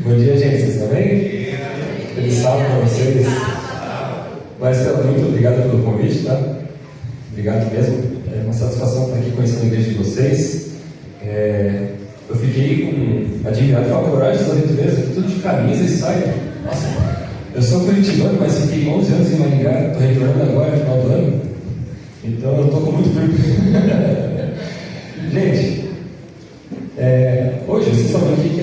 Bom dia, gente. Vocês estão bem? Feliz sábado para vocês. Marcelo, muito obrigado pelo convite, tá? Obrigado mesmo. É uma satisfação estar aqui conhecendo a igreja de vocês. Eu fiquei admirado com a coragem dos aventureiros aqui, tudo de camisa e saia. Nossa, eu sou curitibano, mas fiquei 11 anos em Maringá, estou retornando agora no final do ano. Então eu estou com muito frio. Gente, hoje vocês estão vendo aqui que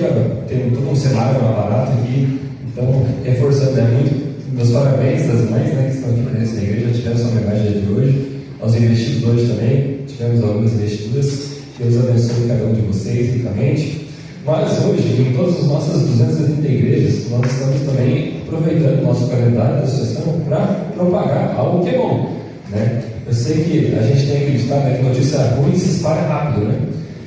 tem todo um cenário, um aparato aqui. Então, reforçando muito meus parabéns das mães, né, que estão aqui presentes na igreja. Já tivemos uma homenagem de hoje, aos investidos hoje também. Tivemos algumas investiduras. Deus abençoe cada um de vocês ricamente. Mas hoje, em todas as nossas 230 igrejas, nós estamos também aproveitando o nosso calendário da associação para propagar algo que é bom, né? Eu sei que a gente tem acreditado, né, que notícia ruim se espalha rápido, né?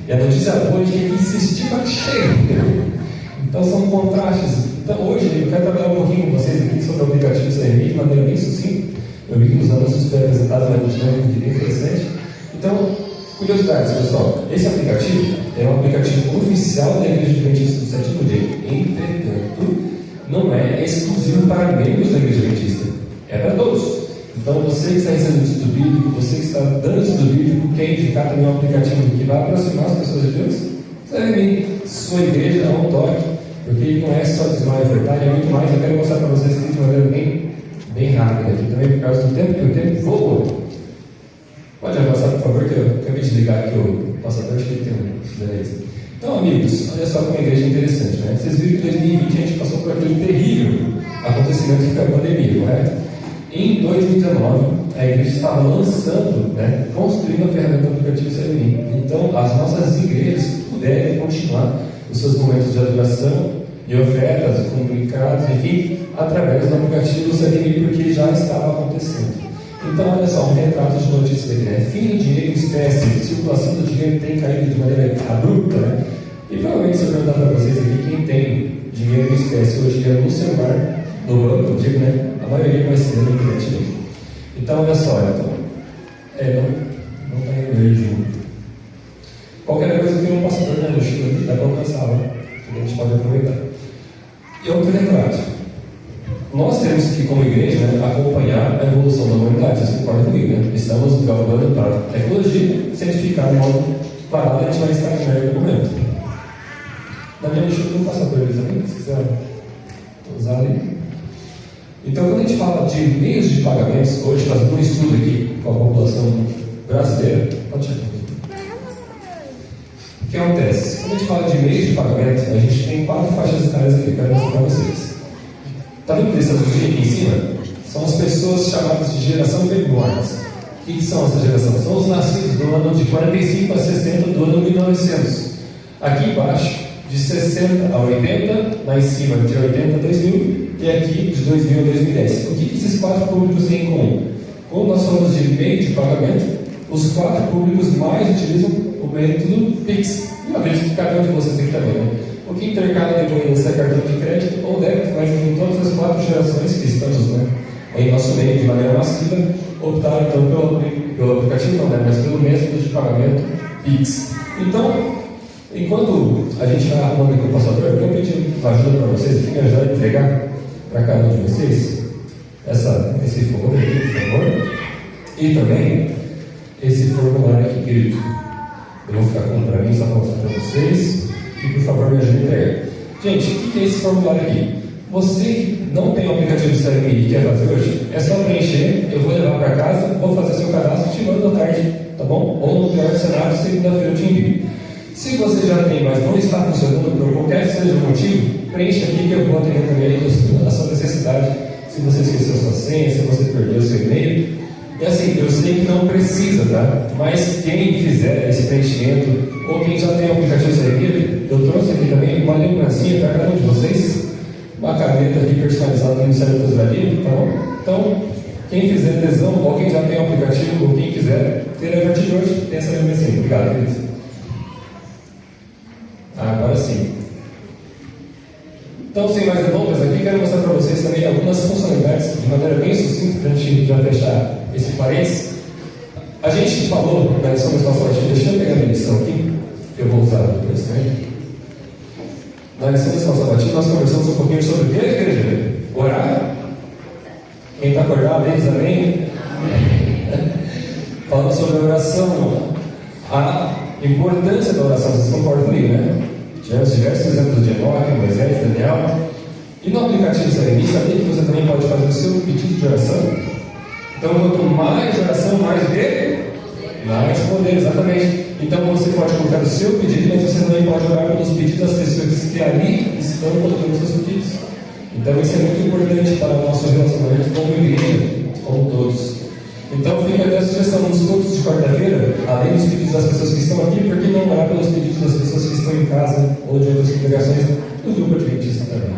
E a notícia boa a gente tem que insistir para que chegue. Então são contrastes. Então hoje eu quero trabalhar um pouquinho com vocês aqui sobre o aplicativo CRM de maneira bem sucinta. Eu vi que nos anúncios foi apresentado uma dinâmica bem interessante. Então, curiosidades, pessoal. Esse aplicativo é um aplicativo oficial da Igreja Adventista do Sétimo Dia. Entretanto, não é exclusivo para membros da Igreja Adventista. É para todos. Então, você que está recebendo estudo bíblico, você que está dando estudo bíblico, quer indicar também um aplicativo que vai aproximar as pessoas de Deus? CRM, sua igreja dá um toque, porque não é só desmaio ofertar, é muito mais. Eu quero mostrar para vocês aqui de maneira bem rápida, aqui também por causa do tempo, que o tempo voa. Pode avançar, por favor, que eu acabei de ligar aqui o passador, acho que ele tem um. Beleza. Então, amigos, olha só como a igreja é interessante, né? Vocês viram que em 2020 a gente passou por aquele terrível acontecimento que foi a pandemia, correto? Em 2019, a igreja estava lançando, né, construindo a ferramenta do aplicativo CRM. Então, as nossas igrejas puderem continuar os seus momentos de adoração e ofertas, comunicados, enfim, através do aplicativo CRM, porque já estava acontecendo. Então, olha só, um retrato de notícia aqui, né? Fim de dinheiro em espécie, circulação do dinheiro tem caído de maneira abrupta, né? E provavelmente, se eu perguntar para vocês aqui, quem tem dinheiro em espécie hoje em dia no celular, no banco, eu digo, né? A maioria vai ser no aplicativo. Então, olha só, não está em verde. Qualquer coisa tem um passador na mochila aqui, dá para alcançar, né? A gente pode aproveitar. E outro retrato. Nós temos que, como igreja, né, acompanhar a evolução da humanidade. Vocês concordam comigo, né? Estamos galvando para a tecnologia, cientificar de modo parado, a gente vai estar em meio do momento. Na minha mochila tem um passador ali também, se quiser usar ali. Então, quando a gente fala de meios de pagamentos, hoje fazendo um estudo aqui com a população brasileira, pode chegar. O que acontece? Quando a gente fala de meios de pagamento, a gente tem 4 faixas etárias aqui que eu quero mostrar para vocês. Está vendo esse azulzinho aqui em cima? São as pessoas chamadas de geração baby boomers. O que são essa geração? São os nascidos do ano de 45 a 60 do ano 1900. Aqui embaixo, de 60 a 80, lá em cima de 80 a 2000, e aqui de 2000 a 2010. O que esses 4 públicos têm em comum? Quando nós falamos de meio de pagamento, os 4 públicos mais utilizam o método PIX. E eu acredito que cada um de vocês tem também, né? O que intercala depois é cartão de crédito ou débito, mas em todas as 4 gerações que estamos, né, em nosso meio de maneira massiva, optaram então pelo aplicativo, não, né, mas pelo método de pagamento PIX. Então, enquanto a gente vai arrumando aqui o passador, eu quero pedir ajuda para vocês aqui, me ajudar a entregar para cada um de vocês esse folder aqui, por favor, e também esse formulário aqui, querido. Eu vou ficar com para mim, só para mostrar para vocês. E por favor me ajude a entregar. Gente, o que é esse formulário aqui? Você que não tem o aplicativo do CRM e quer fazer hoje, é só preencher, eu vou levar para casa, vou fazer seu cadastro e te mando à tarde, tá bom? Ou no pior cenário, segunda-feira eu te envio. Se você já tem, mas não está funcionando por qualquer que seja o motivo, preencha aqui que eu vou atender também a sua necessidade. Se você esqueceu sua senha, se você perdeu seu e-mail. E assim, eu sei que não precisa, tá? Mas quem fizer esse preenchimento, ou quem já tem o aplicativo CRM, eu trouxe aqui também uma lembrancinha para cada um de vocês, uma caneta aqui personalizada do Ministério dos Velhinhos, tá bom? Então, quem fizer adesão, ou quem já tem o aplicativo, ou quem quiser ter a partir de hoje, tem essa lembrancinha. Obrigado, queridos. Agora sim. Então, sem mais delongas aqui, quero mostrar para vocês também algumas funcionalidades de maneira bem sucinta para a gente já fechar esse parênteses. A gente falou na lição mais passada, deixa eu pegar a minha lição aqui, que eu vou usar depois também. Na lição da escola sabatina, nós conversamos um pouquinho sobre o que, igreja? Orar? Quem está acordado, diz amém? Falando sobre a oração, a importância da oração, vocês concordam comigo, né? Tivemos diversos exemplos de Enoque, Moisés, Daniel. E no aplicativo Sereni, sabia que você também pode fazer o seu pedido de oração? Então, quanto mais oração, mais o quê? Mais poder, exatamente. Então, você pode colocar o seu pedido, mas você também pode orar pelos pedidos das pessoas que ali estão colocando os seus pedidos. Então, isso é muito importante para o nosso relacionamento como igreja, como todos. Então, fica até a sugestão nos cultos de quarta-feira, além dos pedidos das pessoas que estão aqui, por que não orar pelos pedidos das pessoas que estão em casa ou de outras congregações do grupo adventista também?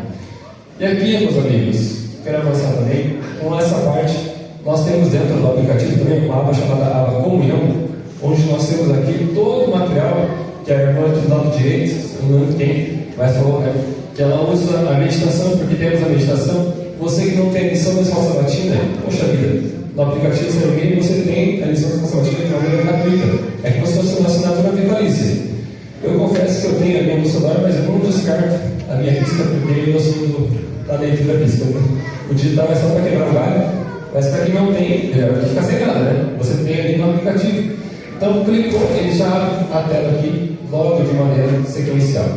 E aqui, meus amigos, quero avançar também. Com essa parte, nós temos dentro do aplicativo também uma aba chamada aba Comunhão, onde nós temos aqui todo o material que a irmã do lado direito, não lembro quem, mas falou, né, que ela usa a meditação, porque temos a meditação. Você que não tem a lição da escola sabatina, poxa vida, no aplicativo Sereni você tem a lição da escola sabatina de maneira gratuita. É como se fosse uma assinatura vitalícia. Eu confesso que eu tenho a minha no celular, mas eu não descarto a minha física porque eu está dentro da física. O digital é só para quebrar o galho, mas para quem não tem, é que ficar sem nada, né? Você tem ali no aplicativo. Então, clicou, ele já abre a tela aqui, logo de maneira sequencial.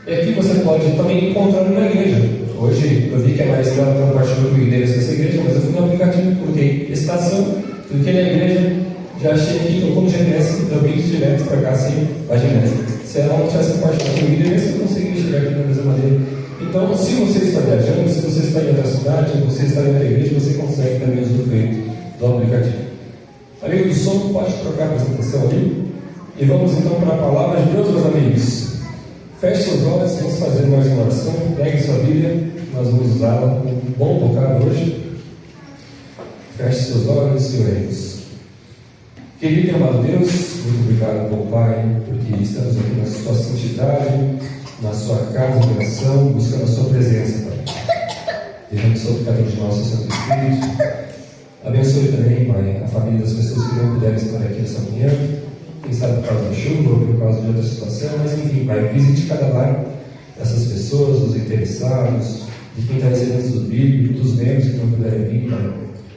E aqui você pode também encontrar uma igreja. Hoje eu vi que a Maria compartilhou com o endereço dessa igreja, mas eu fui no aplicativo, coloquei estação, cliquei na igreja, já achei aqui, estou com o GPS, deu vídeos diretos para cá, sem a GPS. Se ela não tivesse compartilhado com o endereço, eu conseguiria chegar aqui da mesma maneira. Então, se você está viajando, se você está em outra cidade, se você está em outra igreja, você consegue também usufruir do aplicativo. Amigo do som, pode trocar a apresentação ali. E vamos então para a palavra de Deus, meus amigos. Feche seus olhos, vamos fazer mais uma oração. Pegue sua Bíblia, nós vamos usá-la com um bom bocado hoje. Feche seus olhos e oremos. Querido e amado Deus, muito obrigado, bom Pai, porque estamos aqui na sua santidade, na sua casa de oração, buscando a sua presença, Pai. Derrame sobre cada um de nós o Santo Espírito. Abençoe também, Pai, a família das pessoas que não puderam estar aqui nessa manhã, quem sabe por causa da chuva ou por causa de outra situação, mas enfim, Pai, visite cada lar dessas pessoas, dos interessados, de quem está recebendo estudo bíblico, dos membros que não puderem vir, Pai.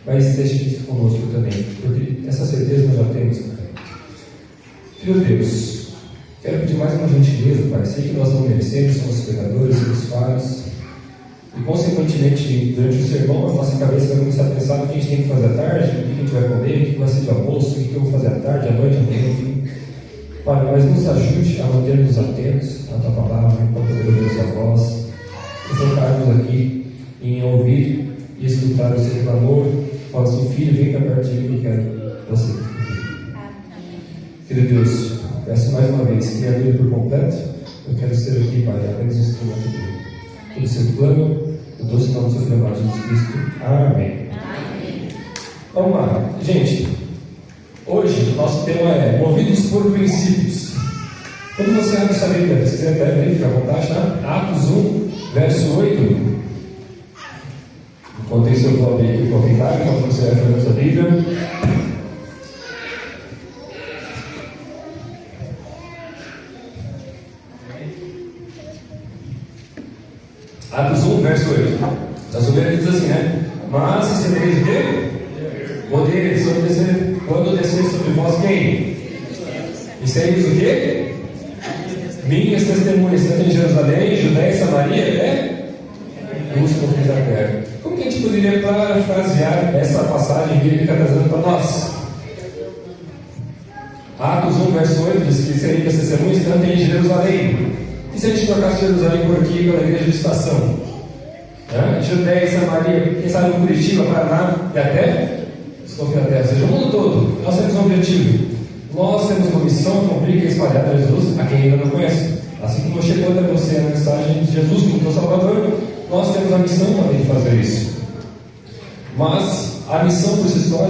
Mas esteja aqui conosco também, porque essa certeza nós já temos, Pai. Filho Deus, quero pedir mais uma gentileza, Pai. Sei que nós não merecemos, somos pecadores, somos falhos. E, consequentemente, durante o sermão, a nossa cabeça vai começar a pensar no que a gente tem que fazer à tarde, o que a gente vai comer, o que vai ser de almoço, o que eu vou fazer à tarde, à noite, amanhã, enfim. Pai, mas nos ajude a manter-nos atentos à Tua palavra, para poder ouvir a Sua voz, e sentarmos aqui em ouvir e escutar o Seu clamor. Fala assim, filho, vem para perto de mim, eu quero você. Filho Deus, peço mais uma vez, que a vida por completo, eu quero ser aqui, Pai, apenas um instrumento dele. Todo o seu plano, o doce nome do seu filho amado Jesus Cristo. Amém. Amém. Vamos lá. Gente, hoje o nosso tema é movidos por princípios. Quando você abre sua Bíblia, se quiser até abrir, fica à vontade, tá? Atos 1, verso 8. Enquanto isso eu vou abrir aqui o comentário, enquanto você vai fazer a sua Bíblia. Atos 1, verso 8. A soberana diz assim, né? Mas recebereis o quê? Poder quando descer sobre vós quem? E sereis o quê? Minhas testemunhas, tanto em Jerusalém, Judéia e Samaria, né? Os confins da terra. Como que a gente poderia parafrasear essa passagem bíblica trazendo para nós? Atos 1, verso 8 diz que sereis minhas testemunhas, tanto em Jerusalém. E se a gente trocasse Jerusalém por aqui, pela igreja de estação? Judéia e Samaria, quem sabe em Curitiba, Paraná e até Escofia da Terra, ou seja, o mundo todo. Nós temos um objetivo. Nós temos uma missão cumprir, que é espalhar a Jesus a quem ainda não conhece. Assim como chegou até você a mensagem de Jesus como teu Salvador, nós temos a missão também de fazer isso. Mas a missão por si só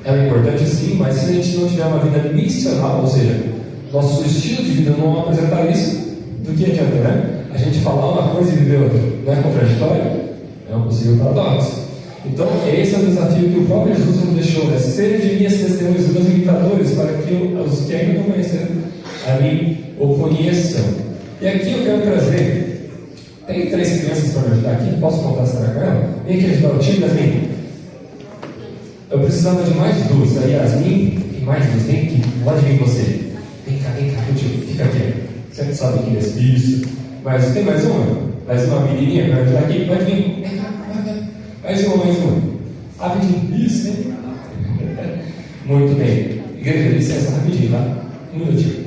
é importante sim, mas se a gente não tiver uma vida missional, ou seja, nosso estilo de vida não apresentar isso, do que adianta, né? A gente falar uma coisa e viver outra. Não é contraditório? É um possível paradoxo. Então, esse é o desafio que o próprio Jesus nos deixou, né? Ser de minhas testemunhas, meus imitadores, para que os que ainda não conheceram a mim o conheçam. E aqui eu quero trazer Tem 3 crianças para me ajudar aqui? Posso contar essa história com ela? Vem aqui ajudar o time, Yasmin. Eu precisava de mais 2. Aí, Yasmin e mais 2. Vem aqui, pode vir você. Vem cá, contigo. Fica aqui. Você não sabe quem é isso. Mas tem mais uma? Mais uma menininha para ajudar aqui? Pode vir. Vem cá, mais uma. Rapidinho. Isso, hein? Muito bem. Igreja, licença, rapidinho, tá? 1 minutinho.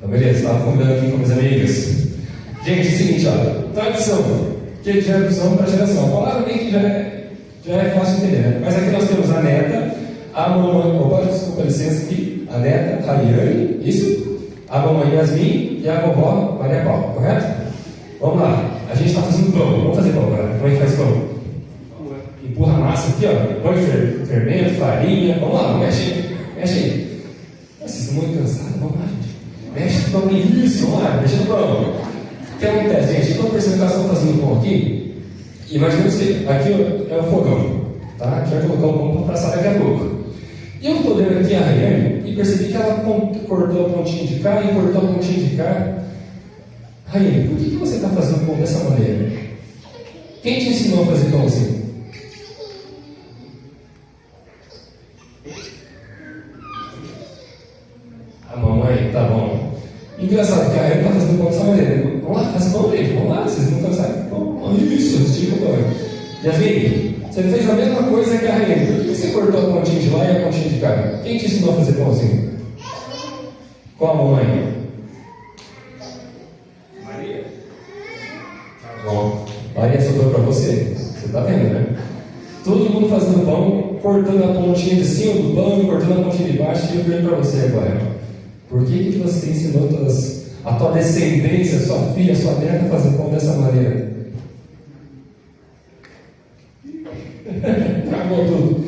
Então, beleza, estava combinando aqui com meus amigos. Gente, é o seguinte, olha, tradição, que de geração para geração. A palavra nem que já é fácil de entender, né? Mas aqui nós temos a neta, a mamãe, opa, desculpa, licença aqui, a neta, Rayane, isso, a mamãe Yasmin e a vovó Maria Paula, correto? Vamos lá, a gente está fazendo pão, vamos fazer pão agora. Como é que faz pão? Empurra a massa aqui, ó, põe fermento, farinha, vamos lá, mexe aí. Vocês estão muito cansados, vamos lá, gente. Mexe no pão, isso, vamos lá, mexe no pão. O que acontece, gente? Então, percebendo que elas estão fazendo pão aqui, imaginemos que aqui é o fogão, tá? A gente vai colocar o pão para passar daqui a pouco. E eu estou olhando aqui a Rayane e percebi que ela cortou a pontinha de cá e cortou a pontinha de cá. Rayane, por que você está fazendo pão dessa maneira? Quem te ensinou a fazer pão assim? A mamãe, tá bom. Engraçado que a Rayane está fazendo pão dessa maneira. Vamos lá, faz pão, gente, vamos lá, vocês não cansaram. Pão, isso, estica o pão. Yasmin, você fez a mesma coisa que a Rayane. Por que você cortou a pontinha de lá e a pontinha de cá? Quem te ensinou a fazer pão assim? Qual a mamãe? Maria. Tá bom. Maria sobrou para você. Você está vendo, né? Todo mundo fazendo pão, cortando a pontinha de cima do pão, cortando a pontinha de baixo, e eu pergunto para você agora. Por que você ensinou a tua descendência, sua filha, sua neta a fazer pão dessa maneira? Travou tudo.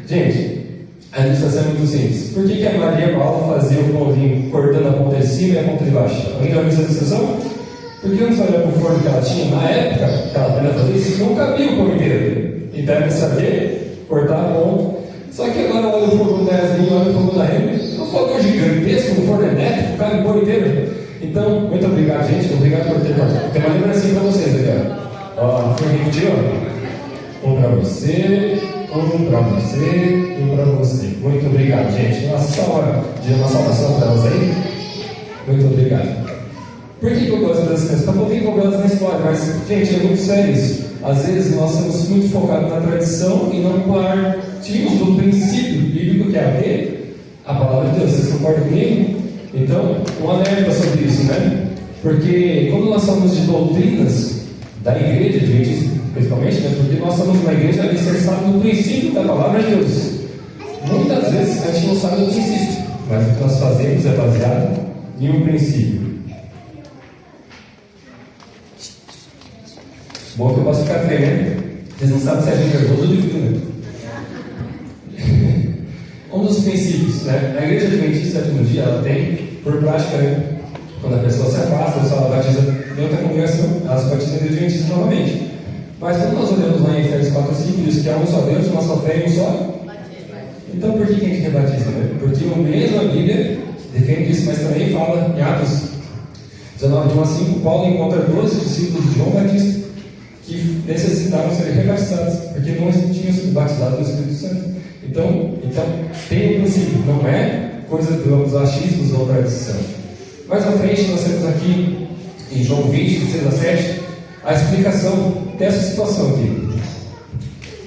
Gente, a ilustração é muito simples. Por que a Maria Paula fazia o pãozinho cortando a ponta de cima e a ponta de baixo? Alguém já viu essa ilustração? Porque não sabia para o forno que ela tinha, na época que ela aprendeu a fazer isso, não cabia o pão inteiro. Então ela sabia cortar a ponta. Só que agora olha o fogo da Yasmin, olha o fogo da Remy. Um fogo gigantesco, um forno elétrico, cabe o pão inteiro. Então, muito obrigado, gente. Obrigado por ter participado. Tem uma lembrancinha para vocês aqui, ó. Foi repetir, ó. Um para você, um para você e um para você. Muito obrigado, gente. Uma salvação para elas aí. Muito obrigado. Por que eu gosto das crianças? Para poder envolvê-las na história. Mas, gente, é muito sério isso. Às vezes nós estamos muito focados na tradição e não partimos do princípio bíblico que é a quê? A palavra de Deus. Vocês concordam comigo? Então, um alerta sobre isso, né? Porque quando nós falamos de doutrinas da igreja, gente, principalmente, né? Porque nós somos uma igreja alicerçada no princípio da palavra de Deus. Muitas vezes a gente não sabe do princípio, mas o que nós fazemos é baseado em um princípio. Bom que eu posso ficar tremendo, vocês não sabem se a gente é nervoso ou de frio, né? Um dos princípios, né? A igreja adventista do sétimo dia, ela tem, por prática, né? Quando a pessoa se afasta, ou se ela batiza em outra congregação, ela se batiza em adventista novamente. Mas quando nós olhamos lá em Efésios 4:5, diz que há um só Deus, uma só fé e um só. Então por que a gente rebatiza, né? Porque o mesmo a Bíblia defende isso, mas também fala em Atos 19:1-5, Paulo encontra 12 discípulos de João Batista que necessitavam ser rebatizados, porque não tinham sido batizados no Espírito Santo. Então tem um princípio, não é coisa dos achismos ou tradição. Mais à frente, nós temos aqui, em João 20:6-7, a explicação dessa situação aqui.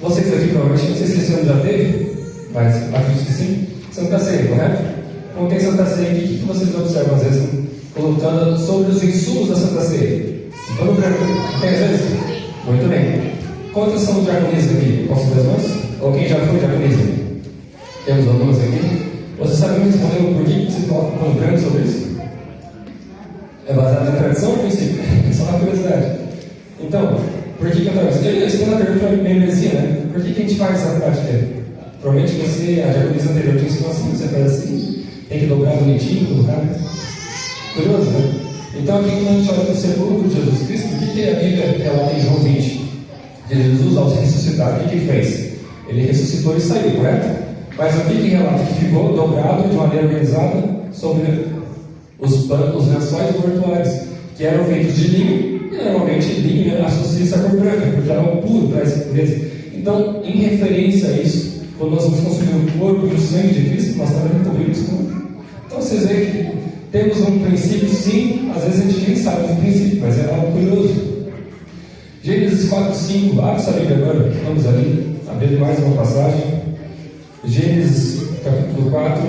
Vocês aqui, provavelmente, não sei se esse ano já teve, mas acredito que sim, Santa Ceia, correto? Quando tem Santa Ceia aqui, o que vocês observam, às vezes, colocando sobre os insumos da Santa Ceia? Então, tem às vezes? Muito bem. Quantos são diaconistas aqui? Posso ver as mãos? Ou quem já foi diaconista? Temos alguns aqui. Você sabe me responder por que você coloca pano branco sobre isso? É baseado na tradição ou princípio? Só na curiosidade. Então, por que eu estava dizendo? Eu estou na pergunta para a membresia, né? Por que a gente faz essa prática? Provavelmente você, a diaconisa anterior te ensinou assim, você faz assim, tem que dobrar bonitinho, colocar. Curioso, né? Então aqui quando a gente olha para o sepulcro de Jesus Cristo, o que a Bíblia relata em João 20? De Jesus, ao se ressuscitar, o que ele fez? Ele ressuscitou e saiu, correto? Mas o que relata? Que ficou dobrado de maneira organizada sobre os lençóis mortuários, que eram feitos de linho, e normalmente linho associa-se à cor branca, porque era algo puro, traz pureza. Então, em referência a isso, quando nós vamos consumir o corpo e o sangue de Cristo, nós também recobrimos com. Então vocês veem que temos um princípio, sim, às vezes a gente nem sabe do princípio, mas é algo curioso. Gênesis 4:5, abre essa Bíblia agora, vamos ali, abrir mais uma passagem. Gênesis capítulo 4.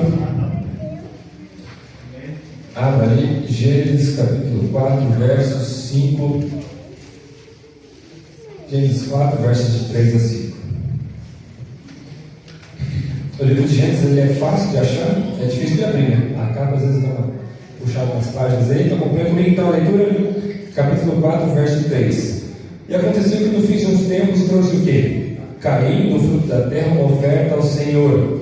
Abra ali, Gênesis capítulo 4, versos 5. Gênesis 4, versos de 3 a 5. O livro de Gênesis ele é fácil de achar, é difícil de abrir, né? A capa às vezes dá uma puxada nas páginas aí. Então acompanha comigo então a leitura, capítulo 4, verso 3. E aconteceu que no fim de uns tempos trouxe o quê? Caim, do fruto da terra, uma oferta ao Senhor.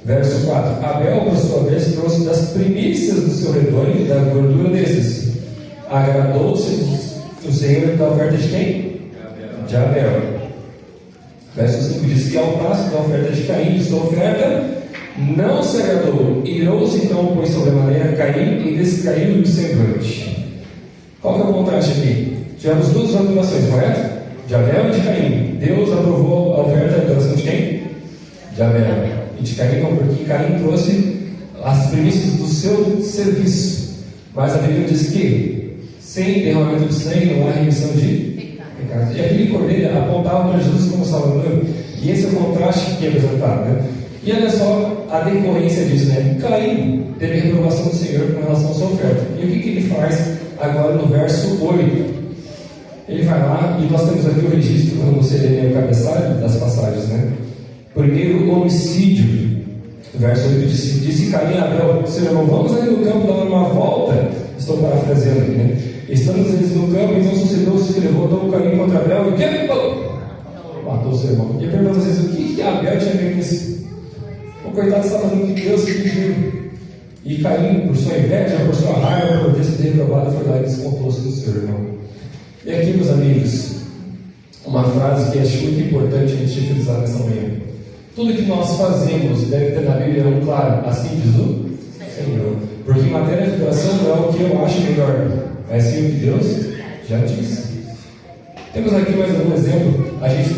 Verso 4. Abel, por sua vez, trouxe das primícias do seu rebanho e da gordura desses. Agradou-se o Senhor da oferta de quem? De Abel. Verso 5 diz que ao passo da oferta de Caim, de sua oferta, não se agradou. Irou-se então, pois sobremaneira Caim, e descaiu do semblante. Qual que é o contraste aqui? Tivemos duas adorações, correto? De Abel e de Caim. Deus aprovou a oferta da adoração de quem? De Abel. E de Caim não, porque Caim trouxe as primícias do seu serviço. Mas a Bíblia diz que sem derramamento de sangue não há remissão de pecados. E aquele cordeiro apontava para Jesus como Salvador. E esse é o contraste que é apresentado, né? E olha só a decorrência disso, né? Caim teve a reprovação do Senhor com relação à sua oferta. E o que ele faz agora no verso 8? Ele vai lá, e nós temos aqui o registro, quando você lê o cabeçalho das passagens, né? Primeiro homicídio, verso 8 disse Caim a Abel, seu irmão, vamos ali no campo dar uma volta. Estou parafraseando aqui, né? Estamos eles no campo, então sucedeu-se que levantou o Caim contra Abel e o que? Matou seu irmão. E eu pergunto a vocês, o que Abel tinha a ver com isso? O coitado estava fazendo o que Deus pediu. E Caim, por sua inveja, por sua raiva, por ter sido reprovado, foi lá e descontou-se do seu irmão. E aqui, meus amigos, uma frase que acho muito importante a gente frisar nessa manhã. Tudo que nós fazemos deve ter na Bíblia um claro, assim diz o Senhor. Porque em matéria de adoração não é o que eu acho melhor, mas sim o que Deus já disse. Temos aqui mais um exemplo. A gente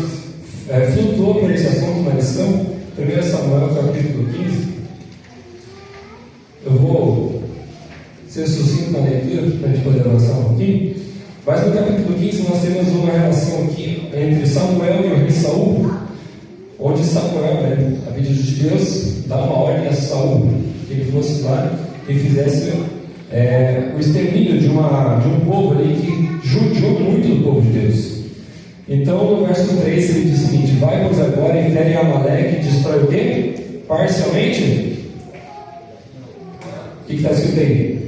flutuou por esse assunto na lição, 1 Samuel capítulo 15. Eu vou ser sucinto na leitura para a gente poder avançar um pouquinho. Mas no capítulo 15 nós temos uma relação aqui entre Samuel e o rei Saul, onde Samuel, né, a pedido de Deus, dá uma ordem a Saul, que ele fosse lá e fizesse o extermínio de um povo ali que judiou muito do povo de Deus. Então no verso 3 ele diz o seguinte: vai, pois agora e fere Amaleque e destrói o quê? Parcialmente. O que está escrito aí?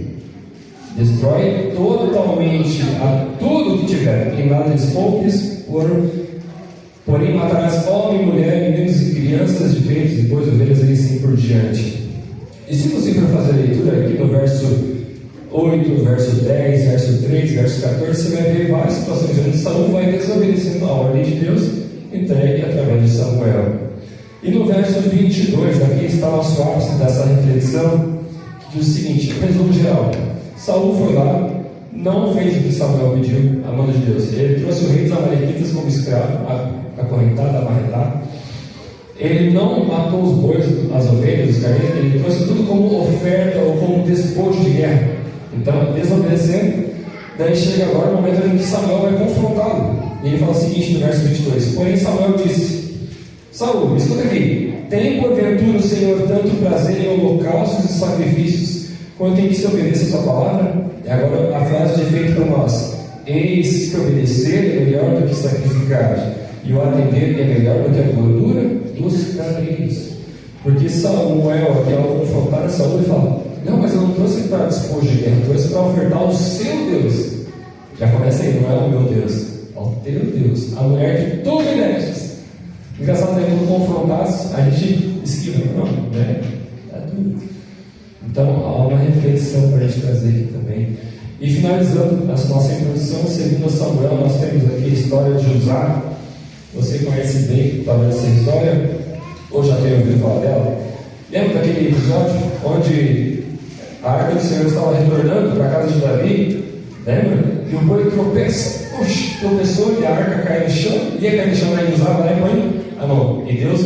Destrói totalmente a tudo que tiver, em nada lhes poupes, porém matarás homem, mulher, meninos e crianças de peitos, depois ovelhas e assim por diante. E se você for fazer a leitura aqui no verso 8, verso 10, verso 3, verso 14, você vai ver várias situações onde Saul vai desobedecendo a ordem de Deus, entregue através de Samuel. E no verso 22, aqui está o nosso ápice dessa reflexão, que diz o seguinte: resumo geral. Saul foi lá, não fez o que Samuel pediu, a mão de Deus. Ele trouxe o rei dos amalequitas como escravo, acorrentado, amarretado. Ele não matou os bois, as ovelhas, os carneiros, ele trouxe tudo como oferta ou como despojo de guerra. Então, desobedecendo, daí chega agora o momento em que Samuel vai confrontá-lo. E ele fala o seguinte no verso 22: porém Samuel disse: Saul, escuta aqui, tem porventura o Senhor tanto prazer em holocaustos e sacrifícios, quanto em que se obedeça a sua palavra? E agora a frase de efeito para nós: eis que obedecer é melhor do que sacrificar, e o atender é melhor do que a gordura dos carneiros. Porque Samuel, aqui ao confrontar Saul, ele fala: não, mas eu não trouxe para despojo de guerra, eu trouxe para ofertar ao seu Deus. Já começa aí, não é o meu Deus, é o teu Deus, a mulher que tu me destes. Engraçado, né? Quando confrontados, a gente esquiva, não, né? É tudo. Então, há uma reflexão para a gente trazer aqui também. E finalizando a nossa introdução, segundo Samuel, nós temos aqui a história de Uzá. Você conhece bem, talvez, essa história, ou já tem ouvido falar dela? Lembra daquele episódio onde a arca do Senhor estava retornando para a casa de Davi? Lembra? E o boi tropeça, tropeçou e a arca cai no chão. Ia cair no chão, aí Uzá vai lá e põe a mão. E Deus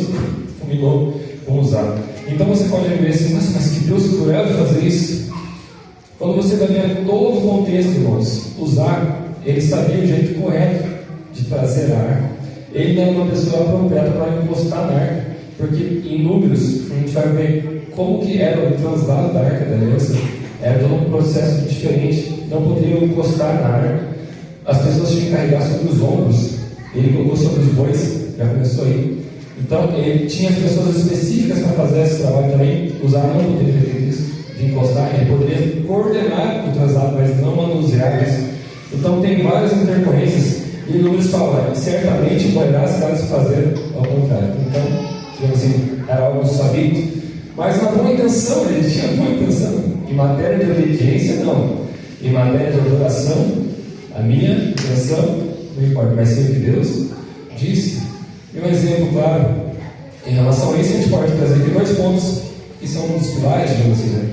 fulminou com Uzá. Então você pode ver assim, mas que Deus cruel de fazer isso. Quando você vai ver todo o contexto, irmãos, Uzá, ele sabia o jeito correto de trazer a arca. Ele não era uma pessoa apropriada para encostar na arca, porque em Números a gente vai ver como que era o translado da arca da aliança. Era todo um processo diferente, não poderiam encostar na arca, as pessoas tinham que carregar sobre os ombros, ele colocou sobre os bois, já começou aí. Então ele tinha as pessoas específicas para fazer esse trabalho também. Uzá não poderia fazer isso, de encostar, ele poderia coordenar o translado, mas não manusear isso. Então tem várias intercorrências, e Números fala, certamente morrerás caso fazer ao contrário. Então, digamos assim, era algo sabido, mas uma boa intenção, ele tinha uma boa intenção. Em matéria de obediência, não. Em matéria de adoração, a minha intenção, não importa, mas sim o que Deus disse. E um exemplo claro, em relação a isso, a gente pode trazer aqui 2 pontos, que são um dos pilares, digamos assim, né?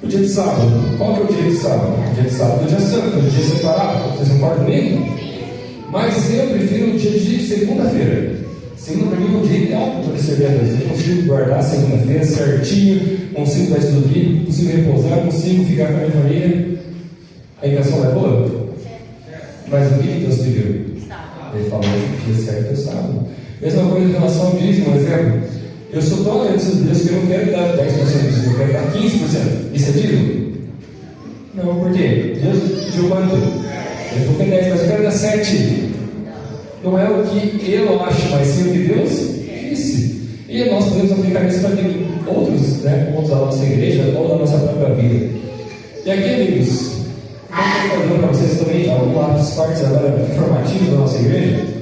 O dia de sábado. Qual que é o dia de sábado? O dia de sábado é o dia santo, é o dia separado. Vocês concordam comigo? Mas eu prefiro o dia de segunda-feira. Segunda para mim é um dia ideal para poder servir a Deus. Eu consigo guardar segunda-feira certinho, consigo dar estudo bíblico, consigo repousar, consigo ficar com a minha família. A intenção é boa? Mas o que Deus pediu? Ele falou que o dia certo é o sábado. Mesma coisa em relação ao dízimo, um exemplo. Eu sou tão agradecido a Deus que eu não quero dar 10%, eu quero dar 15%. Isso é dízimo? Não, por quê? Deus pediu quanto? Ele falou que é 10, mas eu quero dar 7. Não é o que eu acho, mas sim o que Deus disse. E nós podemos aplicar isso para outros pontos da nossa igreja ou da nossa própria vida. E aqui, amigos, eu estou fazendo para vocês também algumas partes agora informativas da nossa igreja.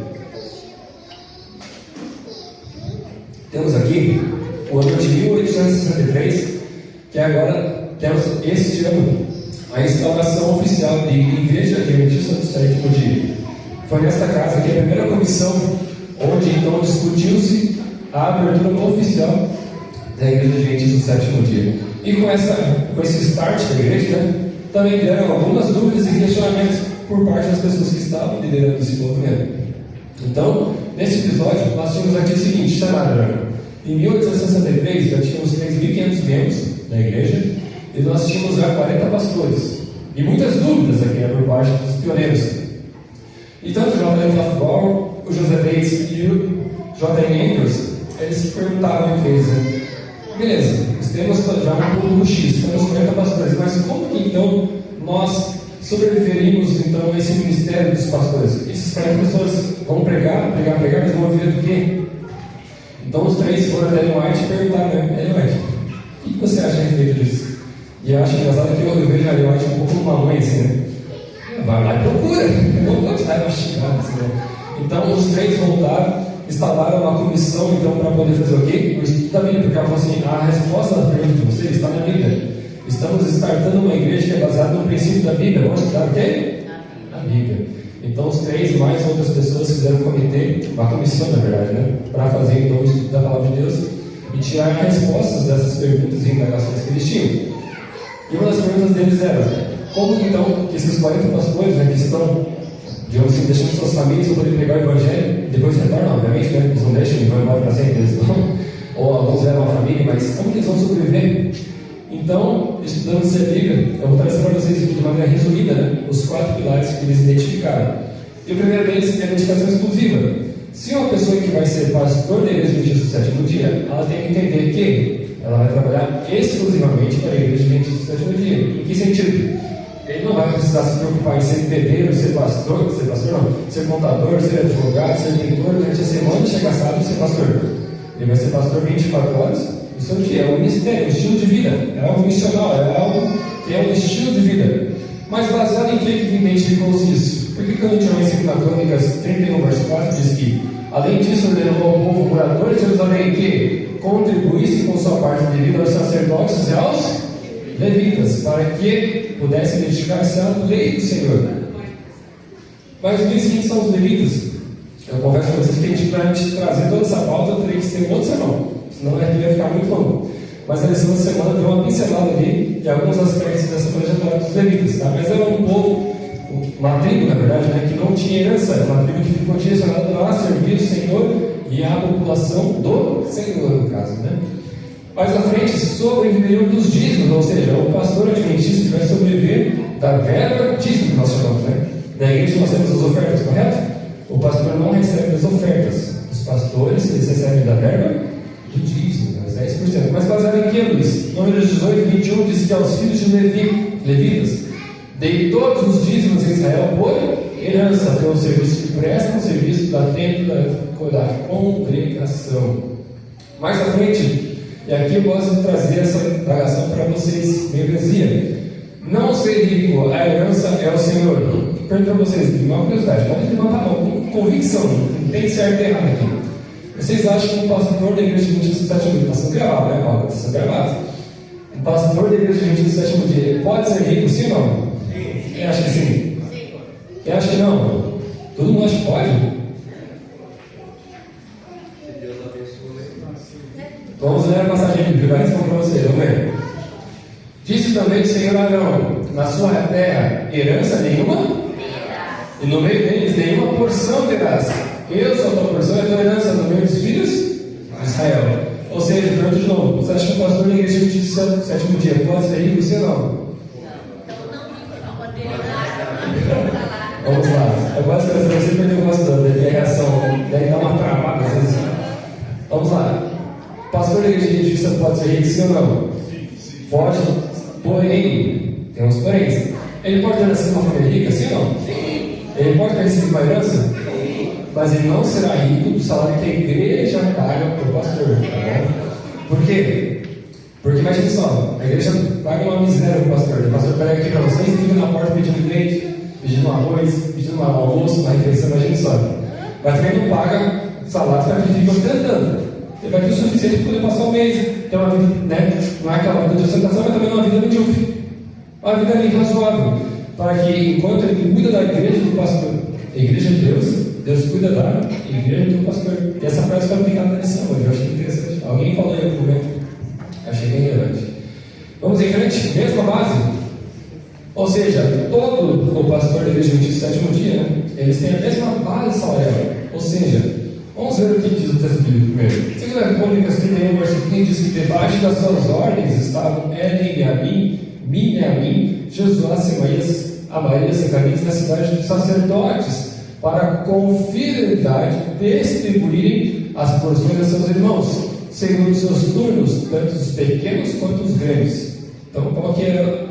Temos aqui o ano de 1863, que agora temos este ano a instauração oficial de Igreja Adventista do Sétimo Dia. Foi nesta casa que a primeira comissão, onde então discutiu-se a abertura oficial da Igreja Adventista do Sétimo Dia. E com esse start da igreja, também vieram algumas dúvidas e questionamentos por parte das pessoas que estavam liderando esse movimento. Então, nesse episódio, nós tínhamos aqui o seguinte cenário. Em 1863, já tínhamos 3.500 membros da igreja e nós tínhamos já 40 pastores. E muitas dúvidas aqui por parte dos pioneiros. E tanto o J.M. Lafgore, o José Bates e o J.M. Andrews, eles se perguntavam entre eles, né? Beleza, nós temos já um público X, temos 40 pastores, mas como que então nós sobreviveríamos então a esse ministério dos pastores? Essas 40 pessoas vão pregar, mas vão viver do quê? Então os 3 foram até Ellen White e perguntaram, né? Ellen White, o que você acha a respeito disso? E eu acho engraçado que eu vejo a Ellen White um pouco uma mãe assim, né? Vai lá e procura, eu não vou te dar mastigado assim, né? Então os 3 voltaram, instalaram uma comissão então para poder fazer o quê? O estudo da Bíblia, porque ela falou assim, a resposta da pergunta de vocês está na Bíblia. Estamos startando uma igreja que é baseada no princípio da Bíblia. Vamos estudar o quê? A Bíblia. Então os 3 mais outras pessoas fizeram um comitê, uma comissão na verdade, né? Para fazer então o estudo da Palavra de Deus e tirar respostas dessas perguntas e indagações que eles tinham. E uma das perguntas deles era, como então que esses 40 pastores, né, que estão, digamos assim, deixando suas famílias para poder pregar o Evangelho, e depois retornam, obviamente, né? Eles não deixam e vão embora para sempre, eles não. Ou alguns levam a família, mas como que eles vão sobreviver? Então, estudando essa Bíblia, eu vou trazer para vocês aqui de maneira resumida, né, os 4 pilares que eles identificaram. E o primeiro deles é a dedicação exclusiva. Se uma pessoa que vai ser pastor da Igreja Adventista do Sétimo Dia, ela tem que entender que ela vai trabalhar exclusivamente para a Igreja Adventista do Sétimo Dia. Em que sentido? Ele não vai precisar se preocupar em ser pedreiro, ser pastor não, ser contador, ser advogado, ser pintor, durante a semana e chegar sábado e ser pastor. Ele vai ser pastor 24 horas no seu dia. É um ministério, um estilo de vida, é algo missional, é algo que é um estilo de vida. Mas baseado em que identificou-se isso? Por que quando a gente vai em 2 Crônicas 31, verso 4, diz que, além disso, ordenou ao povo distribuísse com sua parte devida aos sacerdotes e aos levitas, para que pudessem dedicar-se à lei do Senhor. Mas me diz quem são os levitas. Eu confesso para vocês que para a gente trazer toda essa pauta, eu teria que ter um outro sermão, senão ia ficar muito longo. Mas a lição da semana deu uma pincelada ali de alguns aspectos dessa trajetória dos levitas, tá? Mas era um povo, uma tribo, na verdade, né, que não tinha herança, uma tribo que ficou direcionada a servir o Senhor e a população do Senhor, no caso, né? Mais à frente, sobreviveriam dos dízimos, ou seja, o pastor adventista vai sobreviver da verba dízimo que nós chamamos, né? Da igreja nós temos as ofertas, correto? O pastor não recebe as ofertas. Os pastores, eles recebem da verba do dízimo, mas 10%. Mas baseado em que, Luiz? Números 18 e 21 diz que aos filhos de levitas dei todos os dízimos em Israel por herança, pelo serviço que prestam, serviço da templo da congregação. Mais à frente, e aqui eu gosto de trazer essa indagação para vocês, membresia. Não ser rico, a herança é o Senhor. Pergunto para vocês, de uma curiosidade, pode levantar a mão, com convicção, não tem certo e errado aqui. Vocês acham que um pastor da igreja de 27 dia, está sendo gravado, né, Paulo? Está sendo gravado. Um pastor da igreja de 27 dia pode ser rico, sim ou não? Sim. Quem acha que sim? Sim. Quem acha que não? Todo mundo acha que pode? Deus abençoe. Vamos ler a passagem bíblica, vai responder para vocês, vamos ler. Disse também o Senhor Arão: na sua terra herança nenhuma, e no meio deles nenhuma porção terás. Eu sou a tua porção e a tua herança no meio dos filhos de Israel. Ou seja, pergunto de novo: você acha que o pastor da igreja de sétimo dia pode ser rico, sim ou não? Vamos lá. Eu gosto de trazer você porque eu gosto da reação. Deve dar uma travada às vezes. Vamos lá. Pastor da igreja adventista pode ser rico, sim ou não? Pode, porém, tem uns poréns. Ele pode ter nascido uma família rica, sim ou não? Sim. Ele pode ter recebido uma herança? Sim. Mas ele não será rico do salário que a igreja paga para o pastor, tá bom? Por quê? Porque imagine só, a igreja paga uma miséria para o pastor. O pastor pega aqui para vocês e fica na porta pedindo leite, pedindo um arroz, pedindo um almoço, uma refeição, imagine só. Mas também não paga salário para que fica tentando. Ele vai ter o suficiente para poder passar o mês, ter uma vida, né? Não é aquela vida de ostentação, mas também uma vida medíocre. Uma vida ali razoável. Para que, enquanto ele cuida da igreja do pastor, a igreja de Deus, Deus cuida da igreja do pastor. E essa frase foi aplicada na lição hoje, eu achei interessante. Alguém falou aí no momento, achei bem relevante. Vamos em frente, mesma base. Ou seja, todo o pastor da igreja de sétimo dia, né? Eles têm a mesma base salarial. Ou seja, vamos ver o que diz o texto bíblico primeiro. Segundo Crônicas 31, versículo 15, diz que debaixo das suas ordens estavam Eliakim, Miniamim, Josué, Semaías, Amarias, Secanias, na cidade dos sacerdotes, para com fidelidade distribuírem as porções a seus irmãos, segundo os seus turnos, tanto os pequenos quanto os grandes. Então, qual que é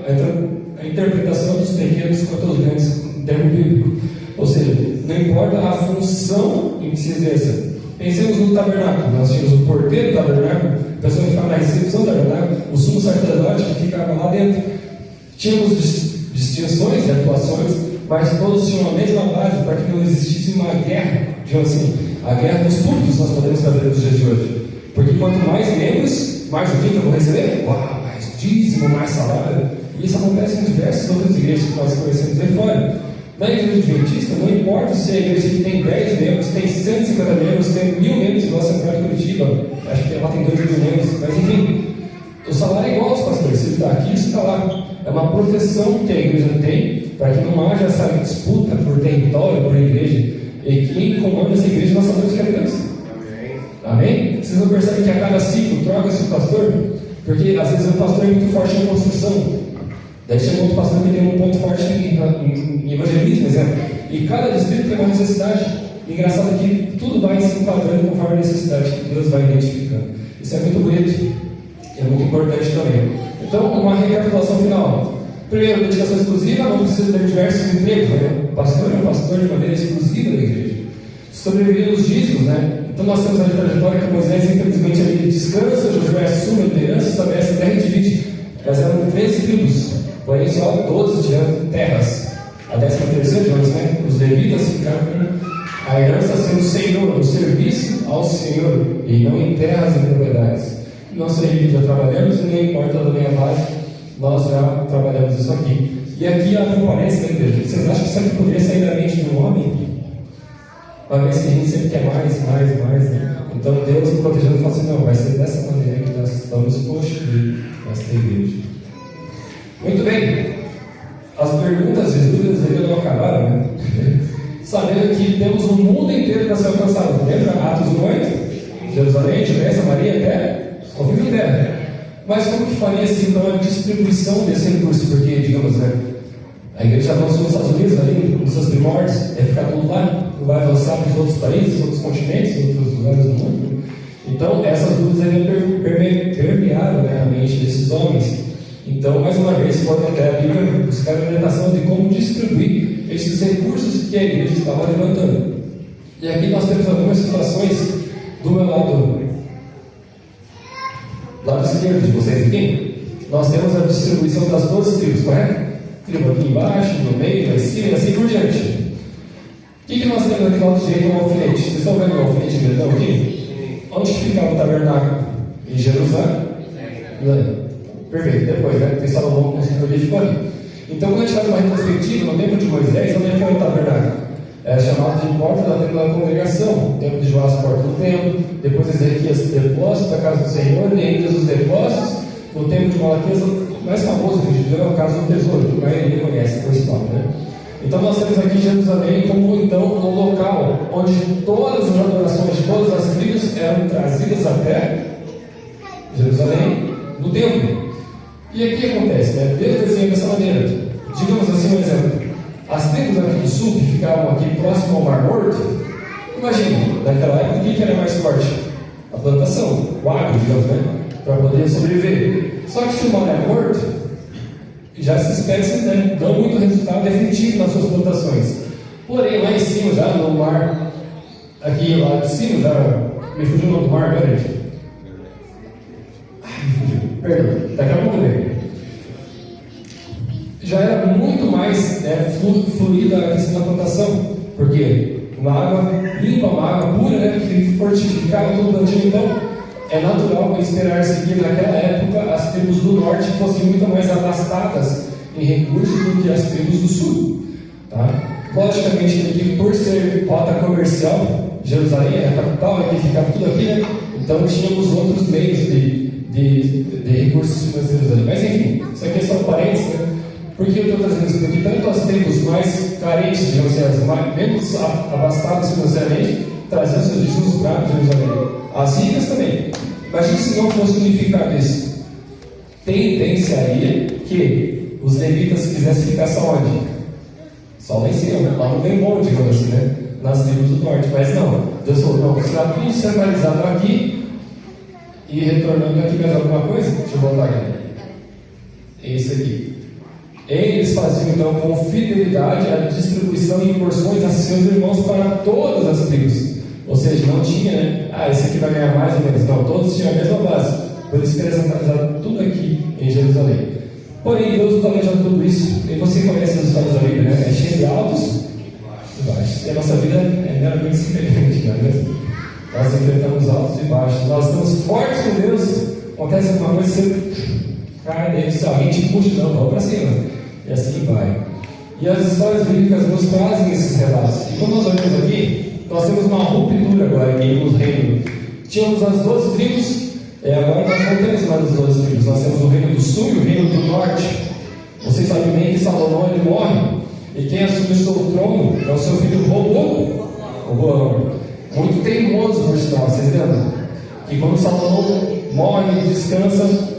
a interpretação dos pequenos quanto os grandes em termo bíblico? Ou seja, não importa a função em que se exerça. Pensemos no tabernáculo. Nós tínhamos o porteiro do tabernáculo, a pessoa que ficava na recepção do tabernáculo, o sumo sacerdote que ficava lá dentro. Tínhamos distinções e atuações, mas todos tinham a mesma base para que não existisse uma guerra, digamos assim, a guerra dos públicos nós podemos fazer nos dias de hoje. Porque quanto mais membros, mais o que eu vou receber? Uau, mais dízimo, mais salário. E isso acontece em diversas outras igrejas que nós conhecemos aí fora. Na igreja adventista, não importa se a igreja que tem 10 membros, tem 150 membros, tem 1000 membros, igual a Central de Curitiba, acho que ela tem 2.000 membros, mas enfim, o salário é igual aos pastores, se ele está aqui, você está lá. É uma proteção que a igreja tem, para que não haja essa disputa por território, por igreja, e quem comanda essa igreja nós sabemos que é Deus. Amém? Amém? Vocês não percebem que a cada ciclo troca-se o pastor? Porque às vezes o pastor é muito forte na construção. Daí chega outro pastor que tem um ponto forte em evangelismo, exemplo. E cada distrito tem uma necessidade. Engraçado que tudo vai se enquadrando conforme a necessidade que Deus vai identificando. Isso é muito bonito e é muito importante também. Então, uma recapitulação final. Primeiro, dedicação exclusiva, não precisa ter diversos empregos, né? O pastor é um pastor de maneira exclusiva da igreja. Sobreviver os dízimos, né? Então nós temos a trajetória que Moisés, infelizmente, ele descansa, Josué assume a liderança, estabelece a terra e divide. Mas eram 13 tribos. Porém, só 12 tiveram terras. A 13ª, digamos, né? Os levitas ficaram com a herança sendo o Senhor, o serviço ao Senhor, e não em terras e propriedades. nossa equipe já trabalhamos, e nem importa também a base, nós já trabalhamos isso aqui. E aqui abre um parênteses, né, igreja? Vocês acham que isso aqui poderia sair da mente de um homem? Uma vez que a gente sempre quer mais, né? Então Deus nos protegendo e fala assim, não, vai ser dessa maneira que nós estamos construindo esta igreja. Muito bem. As perguntas e as dúvidas ainda não acabaram, né? Sabendo que temos o mundo inteiro para ser alcançado. Lembra? Atos 8, Jerusalém, Judéia, Samaria, até o fim da terra. Mas como que faria assim, então, a distribuição desse recurso? Porque, digamos, né, a igreja avançou nos Estados Unidos, ali, nos seus primórdios, é ficar tudo lá, não vai avançar para os outros países, outros continentes, outros lugares do mundo. Então, essas dúvidas ainda permearam, né, a mente desses homens. Então, mais uma vez, foram até a Bíblia buscar a orientação de como distribuir esses recursos que a igreja estava levantando. E aqui nós temos algumas situações do meu lado esquerdo de vocês aqui. Nós temos a distribuição das 12 tribos, correto? Tribo aqui embaixo, no meio, lá em cima e assim por diante. O que nós temos aqui do lado direito? Um alfinete. Vocês estão vendo o alfinete grandão aqui? Onde que ficava o tabernáculo? Em Jerusalém? Perfeito, depois, né? Tem Salomão construiu ali, ficou ali. Então, quando a gente faz uma retrospectiva, no tempo de Moisés, onde é que era o tabernáculo? Era chamado de porta da tenda da congregação. No tempo de Joás, porta do templo. Depois, Ezequias, depósito da casa do Senhor. Neemias, os depósitos. No tempo de Malaquias, o mais famoso que a gente viu é o caso do tesouro, que a maioria conhece por esse nome, né? Então, nós temos aqui Jerusalém como, então, um local onde todas as adorações de todas as tribos eram trazidas até Jerusalém, no templo. E aqui o que acontece, né? Deus desenha dessa maneira. Digamos assim um exemplo. As tribos aqui do sul, que ficavam aqui próximo ao Mar Morto, imagina, naquela época, o que era mais forte? A plantação, o agro, digamos, né? Para poder sobreviver. Só que se o mar é morto, já se espécies, né, dão muito resultado definitivo nas suas plantações. Porém, lá em cima, já no mar, aqui lá de cima, já me fugiu o nome do mar agora, gente. Perdão, daqui a pouco vem. Já era muito mais fluida a questão da plantação, porque uma água limpa, uma água pura, né, que fortificava todo o plantio. Então, é natural esperar-se que naquela época as tribos do norte fossem muito mais abastadas em recursos do que as tribos do sul. Tá? Logicamente, que por ser rota comercial, Jerusalém é a capital, aqui ficava tudo aqui, né? Então tínhamos outros meios de recursos financeiros ali. Mas enfim, isso aqui é só parênteses, né? Por que eu estou trazendo isso? Porque tanto as tribos mais carentes, digamos assim, as menos abastadas financeiramente, traziam seus destinos para Jerusalém. As ricas também. Imagina se não fosse unificado isso. Tendenciaria que os levitas quisessem ficar só onde? Só lá em cima, né? Lá no bem bom, digamos assim, né? Nas tribos do norte. Mas não, Deus falou, não, será tudo centralizado aqui e retornando aqui mais alguma coisa? Deixa eu voltar aqui. Esse aqui. Eles faziam então com fidelidade a distribuição em porções a seus irmãos para todas as tribos. Ou seja, não tinha, né? Esse aqui vai ganhar mais ou menos. Não, todos tinham a mesma base. Por isso que eles centralizaram tudo aqui em Jerusalém. Porém, Deus planejou tudo isso. E você conhece as histórias da Bíblia, né? É cheio de altos e baixos. E a nossa vida é meramente semelhante, não é mesmo? Nós enfrentamos altos e baixos. Nós estamos fortes com Deus. Acontece alguma coisa, você cai dentro, se alguém te puxa, não, vamos para cima. E assim vai. E as histórias bíblicas nos trazem esses relatos. E quando nós olhamos aqui, nós temos uma ruptura agora aqui no reino. Tínhamos as 12 tribos, agora nós não temos mais as 12 tribos. Nós temos o reino do sul e o reino do norte. Vocês sabem bem que Salomão ele morre. E quem assume o seu trono é o seu filho Roboão. Muito teimoso, por sinal, vocês lembram? Que quando Salomão morre e descansa,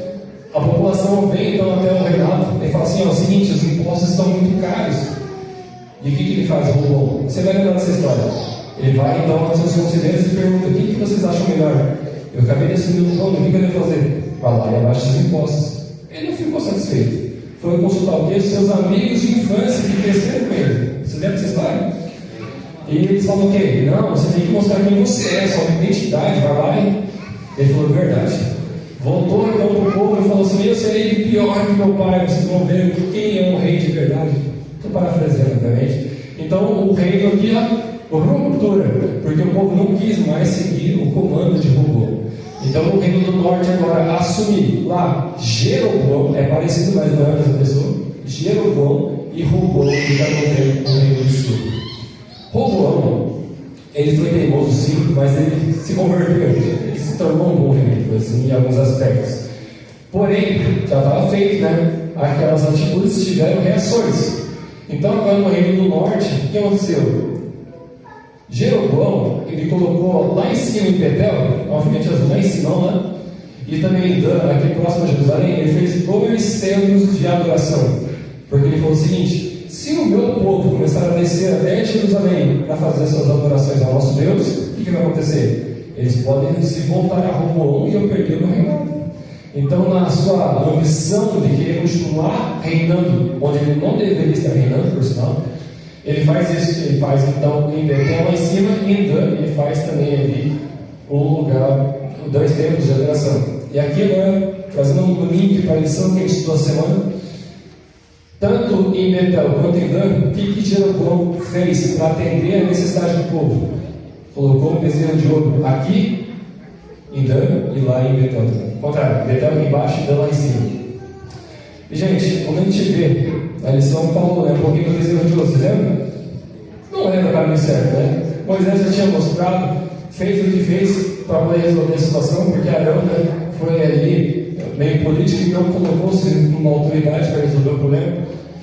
a população vem então até o reinado e fala assim: é o seguinte, os impostos estão muito caros. E o que ele faz, Roboão? Você vai lembrar dessa história. Ele vai então aos seus conselheiros e pergunta: o que vocês acham melhor? Eu acabei de assumir o trono, o que eu devo fazer? Vai lá e abaixa os impostos. Ele não ficou satisfeito. Foi consultar o quê? Seus amigos de infância que cresceram com ele. Você lembra dessa história? E eles falam o quê? Não, você tem que mostrar quem você é, sua identidade, vai lá e... Ele falou: verdade. Voltou então para o povo e falou assim: eu serei pior que meu pai, vocês vão ver quem é o rei de verdade. Estou parafraseando, obviamente. Então o reino aqui, ruptura, porque o povo não quis mais seguir o comando de Roboão. Então o reino do norte agora assume lá Jeroboão, é parecido, mas não é a mesma pessoa, Jeroboão e Roboão, que está no reino do sul. Roboão, ele foi teimoso sim, mas ele se converteu, ele se tornou um bom rei, assim, em alguns aspectos. Porém, já estava feito, né? Aquelas atitudes tiveram reações. Então agora no reino do norte, o que aconteceu? Jeroboão, ele colocou lá em cima em Betel, obviamente lá em Simão, né? E também em Dan, aqui próximo a Jerusalém, ele fez 2 centros de adoração. Porque ele falou o seguinte: se o meu povo começar a descer até Jerusalém para fazer suas adorações ao nosso Deus, o que vai acontecer? Eles podem se voltar a Roboão e eu perder o meu reinado. Então, na sua ambição de querer continuar reinando, onde ele não deveria estar reinando, por sinal, ele faz isso. Ele faz então em Betel lá em cima, e em Dan ele faz também ali um lugar, 2 templos de adoração. E aqui agora, trazendo um link para a lição que a gente estudou a semana, tanto em Betel quanto em Dan, o que Jeroboão fez para atender a necessidade do povo? Colocou um bezerro de ouro aqui em Dan e lá em Betel. Ao contrário, Betel aqui embaixo e Dan lá em cima. E gente, quando a gente vê a lição, falou, né, um pouquinho do bezerro de ouro, você lembra? Não era o caminho certo, né? Moisés já tinha mostrado, fez o que fez para poder resolver a situação, porque Arão, né, foi ali meio político e não colocou-se numa autoridade para resolver o problema.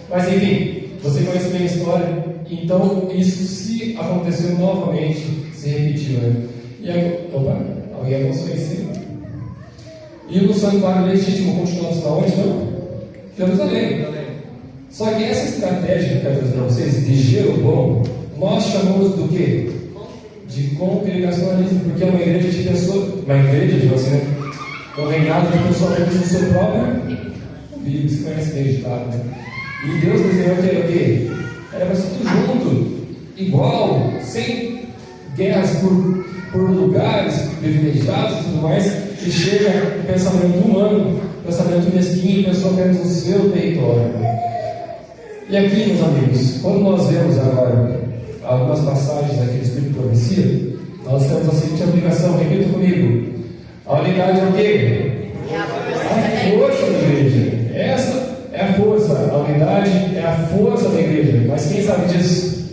Mas enfim, você conhece bem a história, então isso se aconteceu novamente, se repetiu, né? E aí, opa, alguém avançou em cima. E o santuário legítimo continuou na onde? Não? Jerusalém. Só que essa estratégia que eu quero dizer para vocês, de Jeroboão, nós chamamos do quê? De congregacionalismo, porque é uma igreja de pessoas, uma igreja de você, um reinado de pessoas apenas no seu próprio vídeo, você conhece bem de lado, né? E Deus desenhou que era o quê? Era para ser tudo junto, igual, sem guerras por lugares privilegiados e tudo mais, e chega o pensamento humano, pensamento mesquinho, pensou apenas no seu território. E aqui, meus amigos, quando nós vemos agora algumas passagens aqui do Espírito de Profecia, nós temos a seguinte aplicação, repita comigo: a unidade é o quê? É a força da igreja. Essa é a força, a unidade é a força da igreja. Mas quem sabe disso?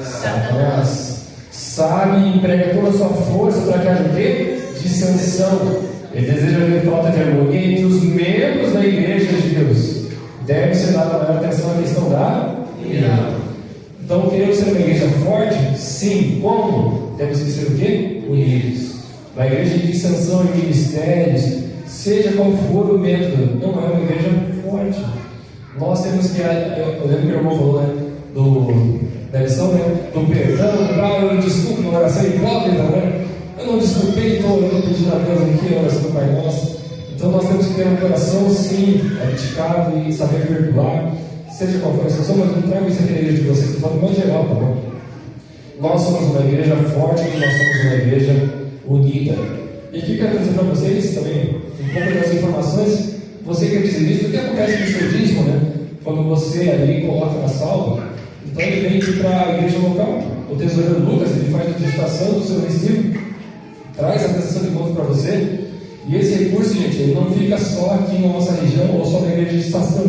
Satanás. Sabe e emprega toda a sua força para que haja o quê? Dissensão. Ele deseja ver falta de harmonia entre os membros da igreja de Deus. Deve ser dada maior atenção à questão da unidade. Então, queremos ser uma igreja forte? Sim. Como? Temos que ser o quê? Unidos. Uma igreja de dissensão em ministérios, seja qual for o método, não é uma igreja forte. Nós temos que, eu lembro que o irmão falou, né, da lição, né, do perdão, eu desculpo na oração hipócrita, né? Eu não desculpei, estou pedindo a Deus aqui, a oração do Pai Nosso. Então nós temos que ter um coração, sim, dedicado e saber perdoar, seja qual for a situação, mas não trago isso aqui na igreja de vocês, estou falando de modo geral, tá bom? Nós somos uma igreja forte e nós somos uma igreja unida. E aqui eu quero dizer para vocês também um pouco das informações. Você que é dizimista, o que acontece com o seu dízimo, né? Quando você ali coloca na salva, então ele vem para a igreja local. O tesoureiro Lucas, ele faz a digitação do seu recibo, traz a prestação de contas para você. E esse recurso, gente, ele não fica só aqui na nossa região ou só na igreja de estação.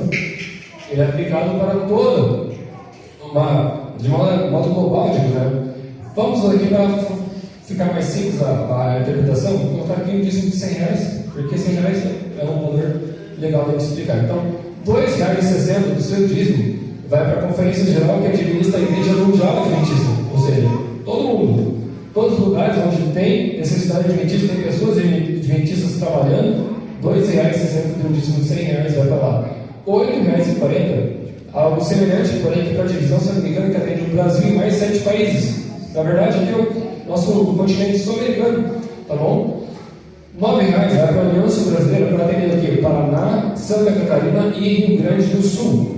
Ele é aplicado para toda, de modo global, digo, né? Vamos aqui para ficar mais simples a interpretação, vou colocar aqui um dízimo de R$100, porque R$100 é um valor legal de explicar. Então, R$2,60 do seu dízimo vai para a Conferência Geral que administra a Igreja Mundial Adventista, ou seja, todo mundo, todos os lugares onde tem necessidade de adventista, tem pessoas adventistas trabalhando, R$2,60 de um dízimo de R$100 vai para lá. R$8,40, algo semelhante, porém que para a divisão, se não me engano, que atende o Brasil e mais 7 países. Na verdade, aqui é o nosso continente sul-americano, tá bom? R$9 vai para a União Sul-Brasileira para atender aqui Paraná, Santa Catarina e Rio Grande do Sul.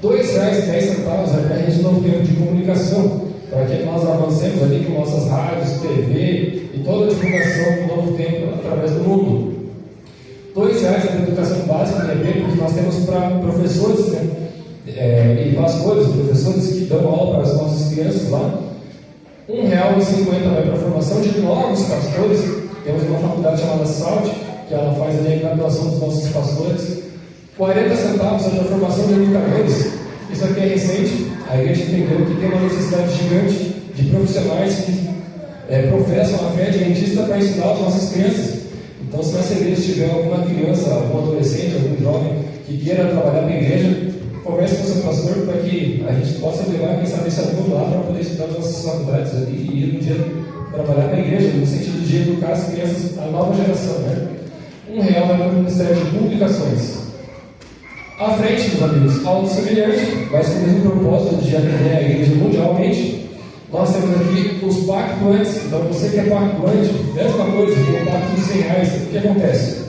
R$2,10 vai para a rede Novo Tempo de Comunicação, para que nós avancemos ali com nossas rádios, TV e toda a divulgação do Novo Tempo através do mundo. R$2 para a educação básica, porque nós temos para professores, né? E pastores, professores que dão aula para as nossas crianças lá. R$1,50 vai para a formação de novos pastores. Temos uma faculdade chamada chamada SALT, que ela faz ali a graduação dos nossos pastores. 40 centavos é a formação de educadores. Isso aqui é recente. A igreja entendeu que tem uma necessidade gigante de profissionais que professam a fé adventista para ensinar as nossas crianças. Então, se nossa igreja tiver alguma criança, algum adolescente, algum jovem que queira trabalhar na igreja, converse com o seu pastor para que a gente possa levar, quem sabe, esse aluno lá para poder estudar nas nossas faculdades ali e ir um dia trabalhar na igreja, no sentido de educar as crianças, a nova geração, né? R$1 vai para o Ministério de Publicações. À frente, meus amigos, algo semelhante, mas com o mesmo propósito de atender a igreja mundialmente. Nós temos aqui os pactuantes. Então, você que é pactuante, mesma coisa, com o pacto dos R$100, o que acontece?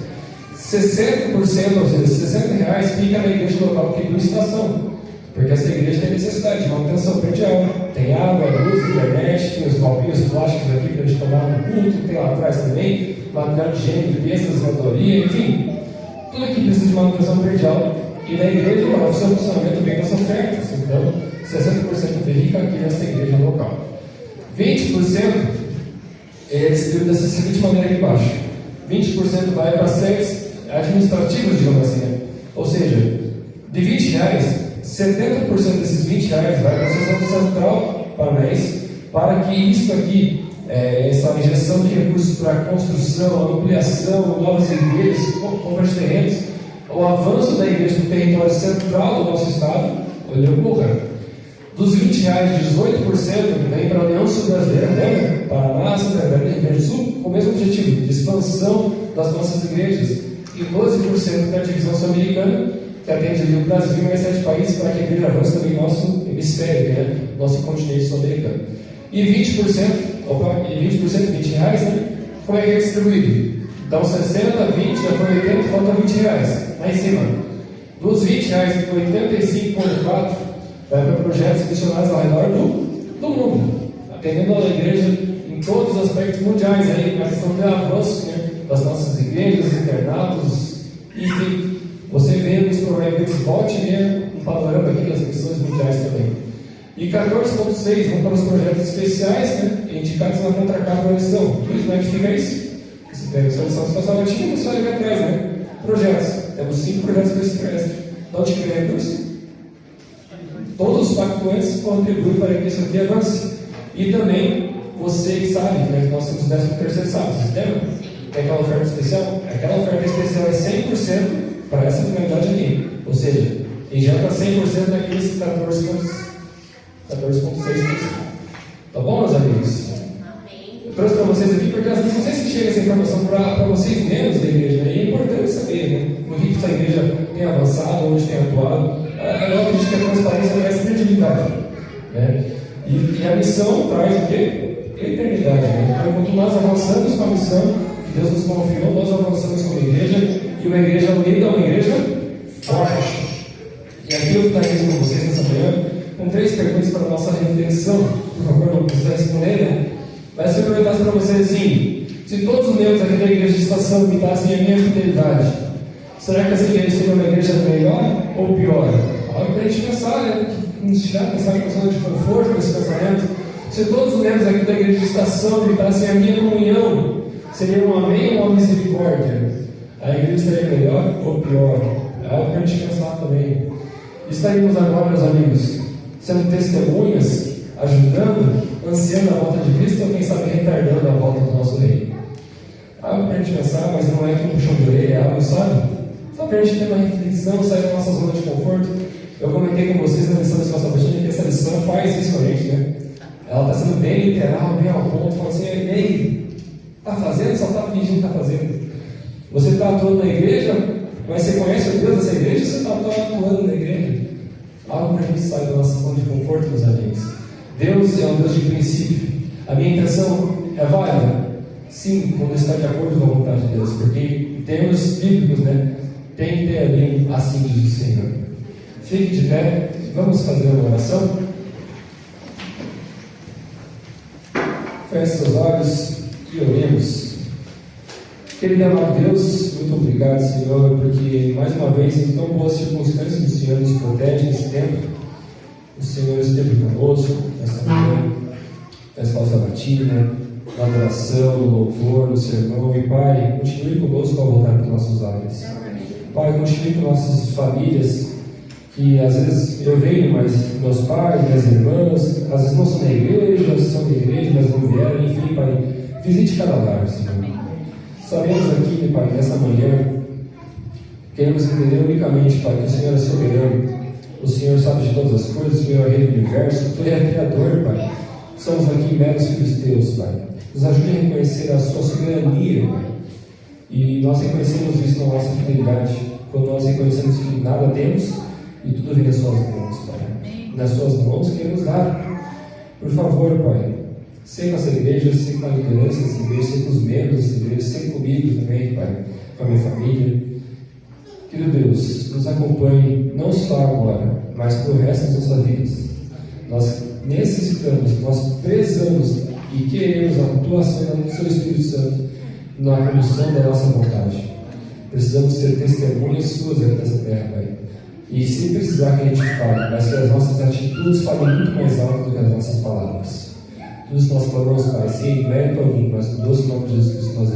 60%, ou seja, R$60 fica na igreja local que é estação, porque essa igreja tem necessidade de manutenção predial. Tem água, luz, internet, tem os copinhos plásticos aqui para a gente tomar no culto, tem lá atrás também, material de higiene, limpeza, zeladoria, enfim, tudo aqui precisa de manutenção predial. E na igreja, o seu funcionamento vem das ofertas. Então, 60% fica aqui nessa igreja local. 20% é distribuído dessa seguinte maneira aqui embaixo. 20% vai para sedes administrativas, digamos assim, né? Ou seja, de R$20, 70% desses R$20 vai para a Associação Central Paranaense, para que isso aqui, essa injeção de recursos para construção, ampliação, novas igrejas, compra de terrenos, o avanço da igreja no território central do nosso estado, ele ocorra. Dos R$20, 18% vem para a União Sul-Brasileira, né? Paraná, Santa Catarina e Rio Grande do Sul, com o mesmo objetivo, de expansão das nossas igrejas. E 12% para a divisão sul-americana, que atende ali o Brasil e mais 7 países, para que a igreja avance também no nosso hemisfério, né? Nosso continente sul-americano. E 20%, R$20, né? Como é que é distribuído? Então, 60, 20, já foi 80, falta R$20. Lá em cima. Dos R$20, 85,4 vai para projetos missionários ao redor do mundo, atendendo a igreja em todos os aspectos mundiais, aí, a questão do avanço, né, das nossas igrejas, internatos, enfim, você vê nos provérbios, volte e vê um panorama aqui das missões mundiais também. E 14,6 vão para os projetos especiais, né, indicados na contracapa da lição. Isso, como é que fica isso? Você pega a sua lição espacial antiga e você olha atrás, né? Projetos. Temos 5 projetos para esse trimestre. De onde que vem recurso? Todos os pactuantes contribuem para que isso aqui avance. E também, você que sabe, né, que nós temos o 13º sábado, vocês lembram? Tem aquela oferta especial? Aquela oferta especial é 100% para essa finalidade aqui. Ou seja, injeta 100% daqueles 14,6%. Tá bom, meus amigos? Eu trouxe para vocês aqui porque às vezes não sei se chega essa informação para vocês membros da igreja, né? E é importante saber, né? No que essa igreja tem avançado, onde tem atuado. Eu acredito que a transparência traz credibilidade, né? E a missão traz o quê? Eternidade, né? Então, quando nós avançamos com a missão que Deus nos confiou, nós avançamos com a igreja, e uma igreja unida é uma igreja forte. E aqui eu finalizo com vocês nessa manhã com 3 perguntas para a nossa reflexão. Por favor, não precisa responder, né? Mas se eu perguntasse para vocês assim: se todos os membros aqui da igreja de estação imitassem a minha fidelidade, será que essa igreja seria uma igreja melhor ou pior? Algo para a gente pensar, né? Nos tirar, pensar em zona de conforto nesse pensamento. Se todos os membros aqui da igreja de estação imitassem a minha comunhão, seria um amém ou uma misericórdia? A igreja seria melhor ou pior? É algo para a gente pensar também. Estaríamos agora, meus amigos, sendo testemunhas, ajudando, ansiando a volta de Cristo, ou quem sabe retardando a volta do nosso rei? Algo para a gente pensar, mas não é que um puxão de orelha, é algo, sabe? Só para a gente ter uma reflexão, sair da nossa zona de conforto. Eu comentei com vocês na lição da Escola Sabatina que essa lição faz isso com a gente, né? Ela está sendo bem literal, bem ao ponto, falando assim: ei, está fazendo, só está fingindo que está fazendo. Você está atuando na igreja, mas você conhece o Deus dessa igreja, você está atuando na igreja. Algo para a gente sair da nossa zona de conforto, meus amigos. Deus é um Deus de princípio. A minha intenção é válida? Sim, quando está de acordo com a vontade de Deus, porque em termos bíblicos, né, tem que ter ali assim diz o Senhor. Fique de pé, vamos fazer uma oração. Feche seus olhos e oremos. Querido amado Deus, muito obrigado, Senhor, porque mais uma vez, em tão boas circunstâncias, o Senhor nos protege nesse tempo. O Senhor esteve conosco nessa manhã, na Escola Sabatina, na adoração, no louvor, no sermão. E Pai, continue conosco ao voltar para os nossos lares. Pai, continue com nossas famílias, que às vezes eu venho, mas meus pais, minhas irmãs, às vezes não são da igreja, são da igreja, mas não vieram. Enfim, Pai, visite cada lar, Senhor. Sabemos aqui, Pai, nessa manhã, queremos entender unicamente, Pai, que o Senhor é soberano, o Senhor sabe de todas as coisas, o Senhor é o Rei do Universo, Tu és Criador, Pai. Somos aqui meros filhos Teus, Pai. Nos ajude a reconhecer a Sua soberania, Pai. E nós reconhecemos isso na nossa fidelidade, quando nós reconhecemos que nada temos e tudo vem das Suas mãos, Pai. Nas Suas mãos queremos dar. Por favor, Pai, sei nossa igreja, sei com a liderança dessa igreja, sei com os membros dessa igreja, sei comigo também, Pai, com a minha família. Querido Deus, nos acompanhe não só agora, mas pelo resto das nossas vidas. Nós necessitamos, nós precisamos e queremos a atuação do Seu Espírito Santo na condução da nossa vontade. Precisamos ser testemunhas Suas aqui nessa terra, Pai. E se precisar que a gente fale, mas que as nossas atitudes falem muito mais alto do que as nossas palavras. Tudo isso nós falamos, Pai, sem mérito algum, mas no doce nome de Jesus nós